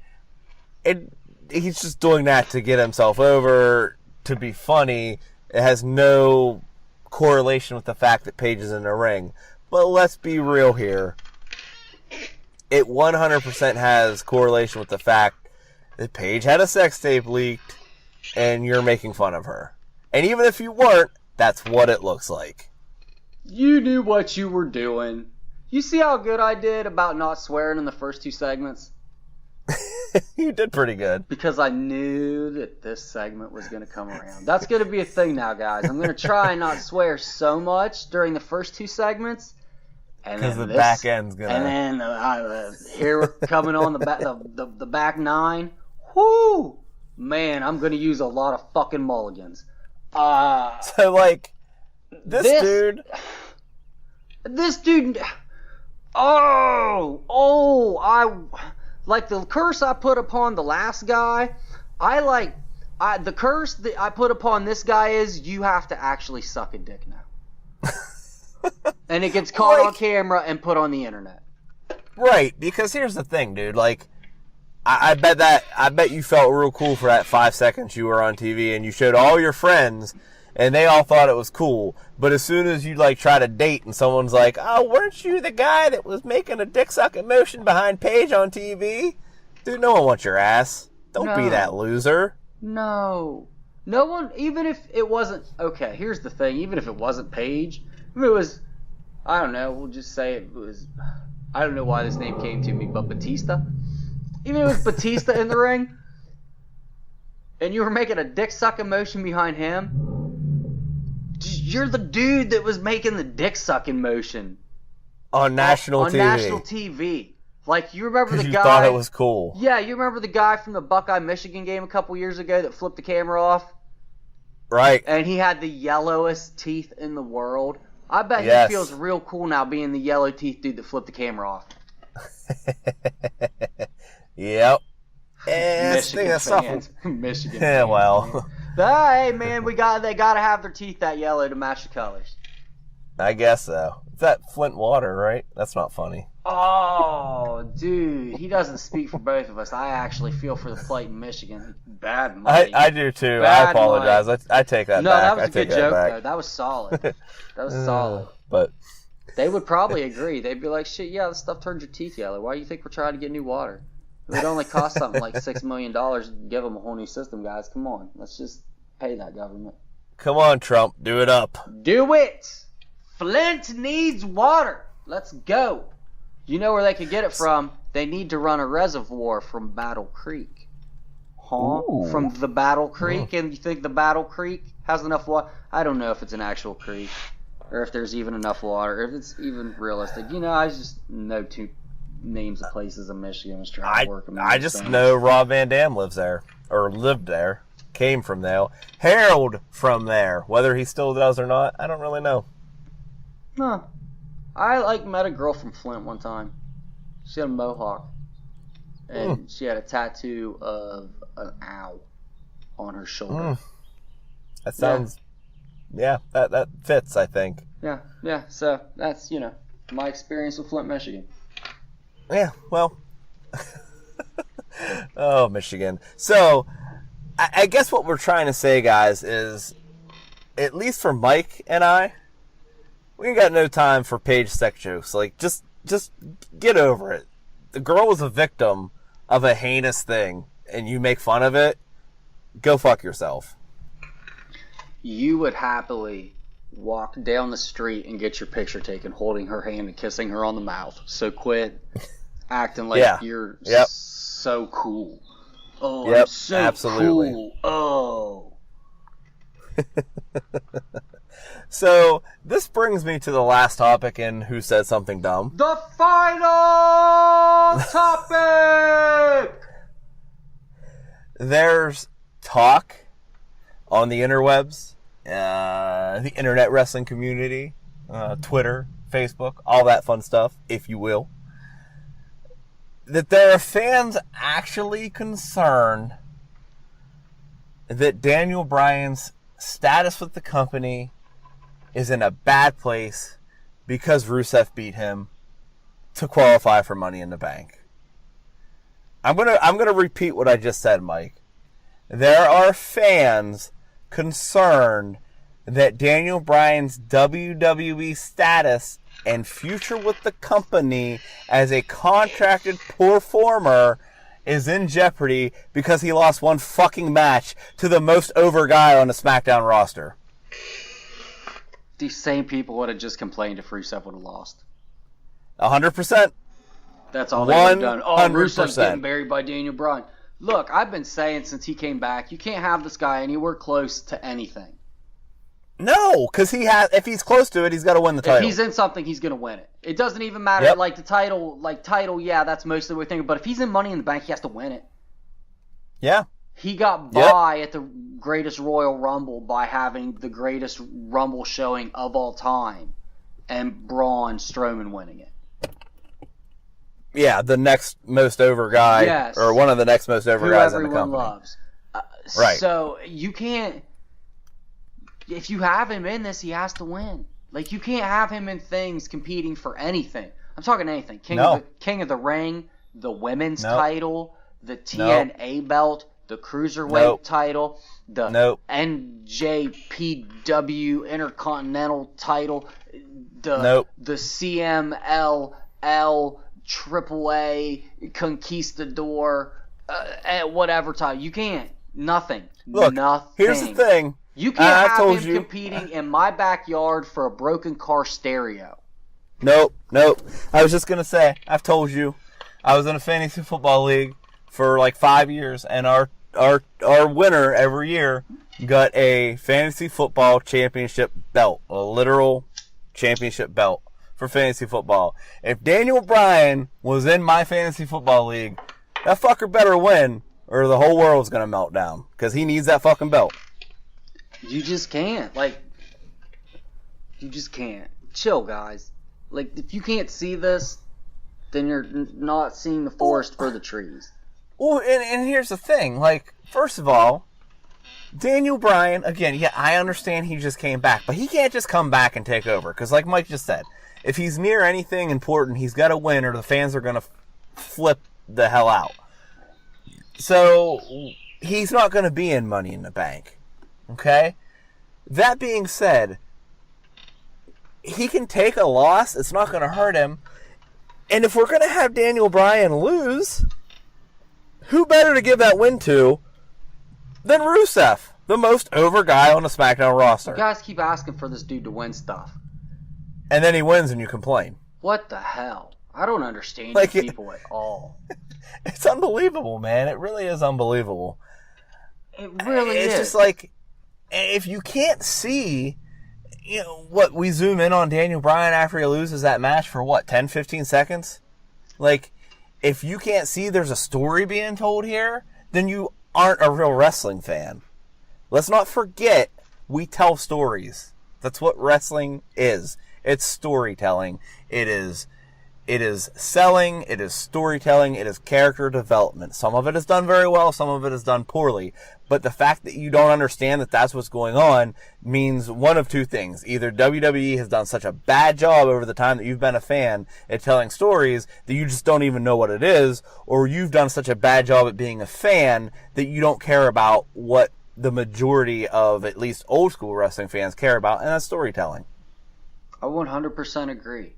he's just doing that to get himself over, to be funny. It has no correlation with the fact that Paige is in the ring. But let's be real here. It 100% has correlation with the fact that Paige had a sex tape leaked, and you're making fun of her. And even if you weren't, that's what it looks like. You knew what you were doing. You see how good I did about not swearing in the first 2 segments? You did pretty good. Because I knew that this segment was going to come around. That's going to be a thing now, guys. I'm going to try and not swear so much during the first 2 segments. Because the back end's going to... And then here coming on the back 9. Whoo! Man, I'm going to use a lot of fucking mulligans. So, like, this dude... This dude... Like the curse I put upon the last guy, the curse that I put upon this guy is you have to actually suck a dick now. And it gets caught on camera and put on the internet. Right, because here's the thing, dude. Like, I bet you felt real cool for that 5 seconds you were on TV and you showed all your friends and they all thought it was cool. But as soon as you, like, try to date and someone's like, oh, weren't you the guy that was making a dick-sucking motion behind Paige on TV? Dude, no one wants your ass. Don't be that loser. No. No one, even if it wasn't, okay, here's the thing, even if it wasn't Paige, if it was, I don't know, we'll just say it was, I don't know why this name came to me, but Batista. Even if it was Batista in the ring, and you were making a dick-sucking motion behind him, you're the dude that was making the dick-sucking motion. On national TV. On national TV. Like, you remember the guy... Because you thought it was cool. Yeah, you remember the guy from the Buckeye-Michigan game a couple years ago that flipped the camera off? Right. And he had the yellowest teeth in the world. I bet he feels real cool now being the yellow teeth dude that flipped the camera off. Yep. And Michigan fans. Michigan Yeah, fans, well. Hey, man, they gotta have their teeth that yellow to match the colors. I guess so. It's that Flint water, right? That's not funny. Oh, dude, he doesn't speak for both of us. I actually feel for the plight in Michigan. Bad money. I do too. Bad I apologize. I take that No, back. that was I a good take joke, back. though. That was solid. That was solid. But They would probably agree. They'd be like, shit, yeah, this stuff turns your teeth yellow. Why do you think we're trying to get new water? It would only cost something like $6 million to give them a whole new system, guys. Come on. Let's just pay that government. come on, Trump, do it up. Do it! Flint needs water. Let's go. You know where they could get it from? They need to run a reservoir from Battle Creek. Huh? Ooh. From the Battle Creek? And you think the Battle Creek has enough water? I don't know if it's an actual creek. Or if there's even enough water. If it's even realistic. You know, I just know two names of places in Michigan. I was trying to work them. I just know Rob Van Dam lives there. Or lived there. Came from there. Harold from there. Whether he still does or not, I don't really know. Huh. I met a girl from Flint one time. She had a mohawk. And she had a tattoo of an owl on her shoulder. That sounds yeah, that fits, I think. Yeah. So that's, my experience with Flint, Michigan. Yeah, well. Oh, Michigan. So, I guess what we're trying to say, guys, is, at least for Mike and I, we ain't got no time for page sex jokes. Like, just get over it. The girl was a victim of a heinous thing, and you make fun of it, go fuck yourself. You would happily walk down the street and get your picture taken holding her hand and kissing her on the mouth. So quit acting like you're so cool. Oh, yep, I'm so absolutely. cool. Oh. So, this brings me to the last topic in Who Said Something Dumb. The final topic! There's talk on the interwebs, the internet wrestling community, Twitter, Facebook, all that fun stuff, if you will, that there are fans actually concerned that Daniel Bryan's status with the company is in a bad place because Rusev beat him to qualify for Money in the Bank. I'm gonna repeat what I just said, Mike. There are fans concerned that Daniel Bryan's WWE status and future with the company as a contracted performer is in jeopardy because he lost one fucking match to the most over guy on the SmackDown roster. These same people would have just complained if Rusev would have lost. 100%. That's all they would have done. Oh, 100%. Rusev's getting buried by Daniel Bryan. Look, I've been saying since he came back, you can't have this guy anywhere close to anything. No, because if he's close to it, he's got to win the title. If he's in something, he's going to win it. It doesn't even matter, Yep. like the title, yeah, that's mostly what we're thinking. But if he's in Money in the Bank, he has to win it. Yeah. He got by at the greatest Royal Rumble by having the greatest Rumble showing of all time and Braun Strowman winning it. Yeah, the next most over guy, Yes. or one of the next most over Who guys in the everyone company. loves. Right. So you can't. If you have him in this, he has to win. Like, you can't have him in things competing for anything. I'm talking anything. King of the Ring, the women's title, the TNA belt, the Cruiserweight title, the NJPW Intercontinental title, the CMLL AAA Conquistador, whatever title. You can't. Nothing. Look, Nothing. here's the thing. You can't have him you. competing in my backyard for a broken car stereo. Nope. I was just going to say, I've told you, I was in a fantasy football league for like 5 years, and our winner every year got a fantasy football championship belt, a literal championship belt for fantasy football. If Daniel Bryan was in my fantasy football league, that fucker better win, or the whole world's going to melt down, because he needs that fucking belt. You just can't. You just can't. Chill, guys. Like, if you can't see this, then you're not seeing the forest for the trees. Well, and here's the thing. Like, first of all, Daniel Bryan, again, yeah, I understand he just came back, but he can't just come back and take over. Because like Mike just said, if he's near anything important, he's got to win or the fans are going to flip the hell out. So, he's not going to be in Money in the Bank. Okay? That being said, he can take a loss. It's not going to hurt him. And if we're going to have Daniel Bryan lose, who better to give that win to than Rusev, the most over guy on the SmackDown roster? You guys keep asking for this dude to win stuff. And then he wins and you complain. What the hell? I don't understand Like you people at all. It's unbelievable, man. It really is unbelievable. It really is. It's just like, if you can't see, what, we zoom in on Daniel Bryan after he loses that match for what, 10, 15 seconds? Like, if you can't see there's a story being told here, then you aren't a real wrestling fan. Let's not forget, we tell stories. That's what wrestling is. It's storytelling. It is It is selling, it is storytelling, it is character development. Some of it is done very well, some of it is done poorly. But the fact that you don't understand that that's what's going on means one of two things. Either WWE has done such a bad job over the time that you've been a fan at telling stories that you just don't even know what it is, or you've done such a bad job at being a fan that you don't care about what the majority of at least old school wrestling fans care about, and that's storytelling. I 100% agree.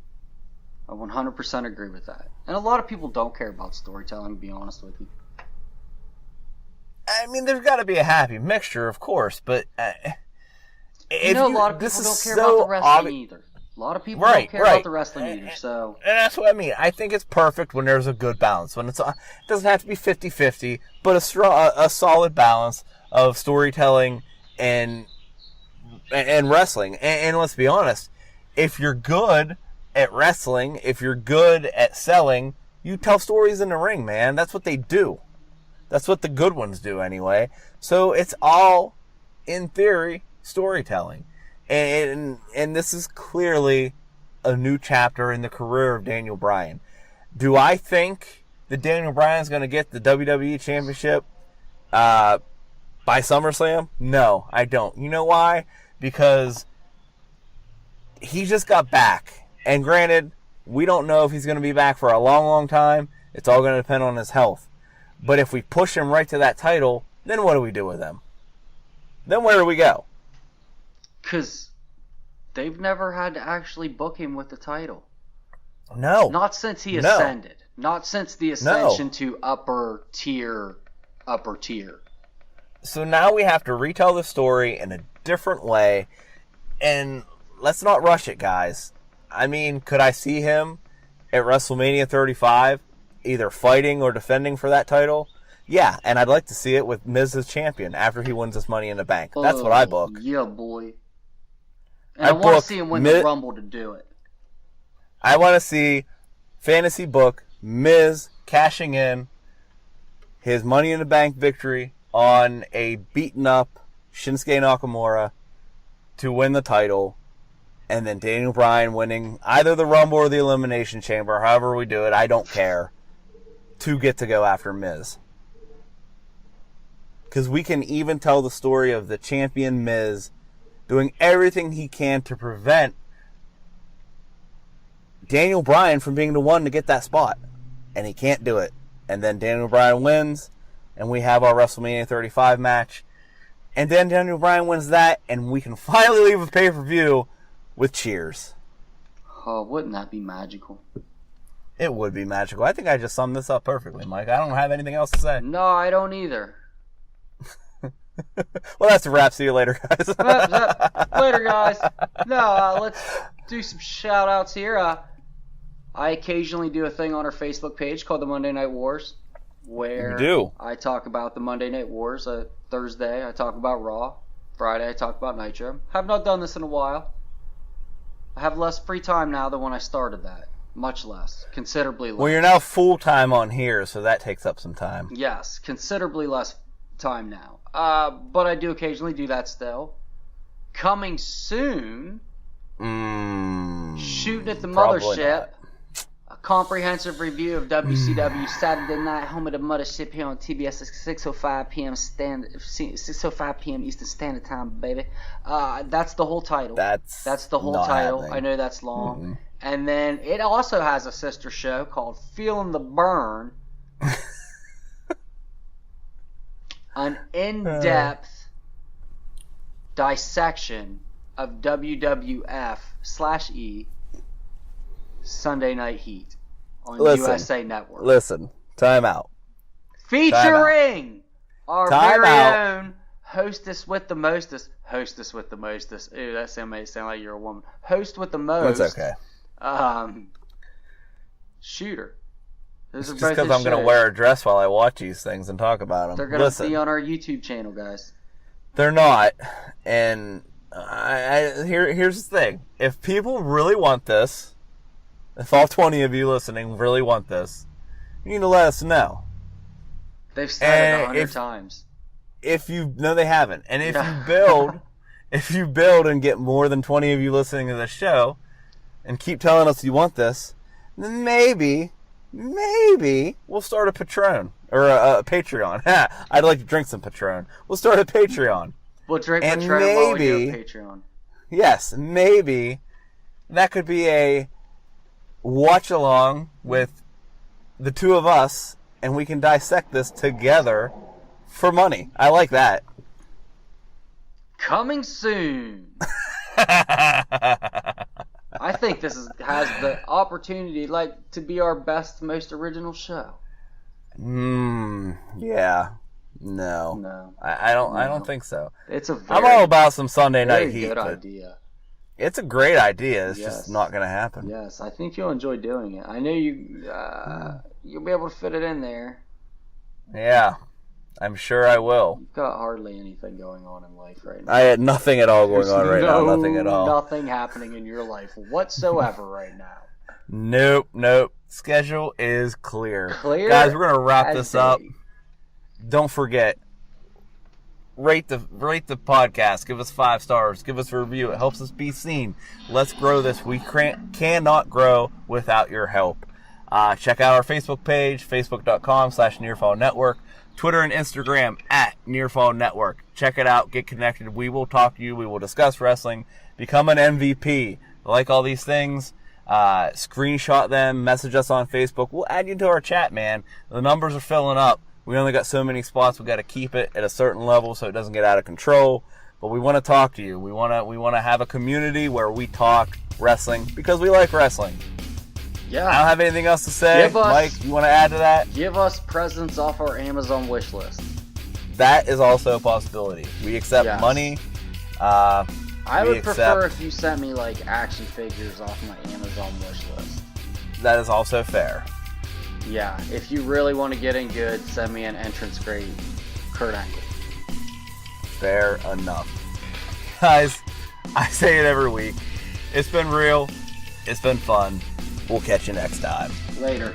I 100% agree with that. And a lot of people don't care about storytelling, to be honest with you. I mean, there's got to be a happy mixture, of course, but A lot of people don't care about the wrestling either. A lot of people don't care about the wrestling either, so... And that's what I mean. I think it's perfect when there's a good balance. When it doesn't have to be 50-50, but a solid balance of storytelling and wrestling. And let's be honest, if you're good at wrestling, if you're good at selling, you tell stories in the ring, man. That's what they do. That's what the good ones do anyway. So it's all, in theory, storytelling. And this is clearly a new chapter in the career of Daniel Bryan. Do I think that Daniel Bryan is going to get the WWE Championship by SummerSlam? No, I don't. You know why? Because he just got back. And granted, we don't know if he's going to be back for a long, long time. It's all going to depend on his health. But if we push him right to that title, then what do we do with him? Then where do we go? Because they've never had to actually book him with the title. No. Not since he ascended. Not since the ascension to upper tier. So now we have to retell the story in a different way. And let's not rush it, guys. I mean, could I see him at WrestleMania 35 either fighting or defending for that title? Yeah, and I'd like to see it with Miz as champion after he wins his Money in the Bank. That's what I book. Yeah, boy. And I want to see him win the Rumble to do it. I want to see fantasy book Miz cashing in his Money in the Bank victory on a beaten up Shinsuke Nakamura to win the title. And then Daniel Bryan winning either the Rumble or the Elimination Chamber, however we do it, I don't care, to get to go after Miz. Because we can even tell the story of the champion Miz doing everything he can to prevent Daniel Bryan from being the one to get that spot. And he can't do it. And then Daniel Bryan wins, and we have our WrestleMania 35 match. And then Daniel Bryan wins that, and we can finally leave a pay-per-view with cheers. Oh, wouldn't that be magical? It would be magical. I think I just summed this up perfectly, Mike. I don't have anything else to say. No, I don't either. Well, that's a wrap. See you later, guys. Later, guys. No, let's do some shout-outs here. I occasionally do a thing on our Facebook page called the Monday Night Wars, where I talk about the Monday Night Wars. Thursday, I talk about Raw. Friday, I talk about Nitro. Have not done this in a while. I have less free time now than when I started that. Much less. Considerably less. Well, you're now full-time on here, so that takes up some time. Yes, considerably less time now. But I do occasionally do that still. Coming soon, Shooting at the Mothership, a comprehensive review of WCW Saturday Night Home of the Mothership here on TBS at 6:05 p.m. 6:05 p.m. Eastern Standard Time, baby. That's the whole title. That's the whole title. Happening. I know that's long. Mm-hmm. And then it also has a sister show called Feeling the Burn. An in-depth dissection of WWF/E Sunday Night Heat on USA Network. Listen, time out. Featuring our very own hostess with the mostest. Hostess with the mostest. Ew, that may sound like you're a woman. Host with the most. That's okay. Shooter. It's just because I'm going to wear a dress while I watch these things and talk about them. They're going to be on our YouTube channel, guys. They're not. And here's the thing. If people really want this, if all 20 of you listening really want this, you need to let us know. They've said it 100 times. No, they haven't. And if you build and get more than 20 of you listening to this show and keep telling us you want this, then maybe we'll start a Patron or a Patreon. I'd like to drink some Patron. We'll start a Patreon. We'll drink And Patron while we maybe- do Patreon. Yes, maybe that could be a watch along with the two of us, and we can dissect this together for money. I like that. Coming soon. I think this has the opportunity to be our best, most original show. Yeah. No. No. I don't think so. It's a very, I'm all about some Sunday very night heat, good but idea. it's a great idea. It's Yes. just not going to happen. Yes, I think you'll enjoy doing it. I know you'll be able to fit it in there. Yeah. I'm sure I will. You've got hardly anything going on in life right now. I had nothing at all going on right now. Nothing at all. Nothing happening in your life whatsoever right now. Nope. Schedule is clear. Clear Guys, we're going to wrap as this up. day. Don't forget, rate the podcast. Give us 5 stars. Give us a review. It helps us be seen. Let's grow this. We cannot grow without your help. Check out our Facebook page, facebook.com/Nearfall Network. Twitter and Instagram @Nearfall Network. Check it out. Get connected. We will talk to you. We will discuss wrestling. Become an MVP. Like all these things. Screenshot them. Message us on Facebook. We'll add you to our chat, man. The numbers are filling up. We only got so many spots. We got to keep it at a certain level so it doesn't get out of control. But we want to talk to you. We want to have a community where we talk wrestling because we like wrestling. Yeah. I don't have anything else to say. Give us- Mike, you want to add to that? Give us presents off our Amazon wish list. That is also a possibility. We accept Yes. money. I We would prefer accept- if you sent me action figures off my Amazon wish list. That is also fair. Yeah, if you really want to get in good, send me an entrance grade Kurt Angle. Fair enough. Guys, I say it every week. It's been real. It's been fun. We'll catch you next time. Later.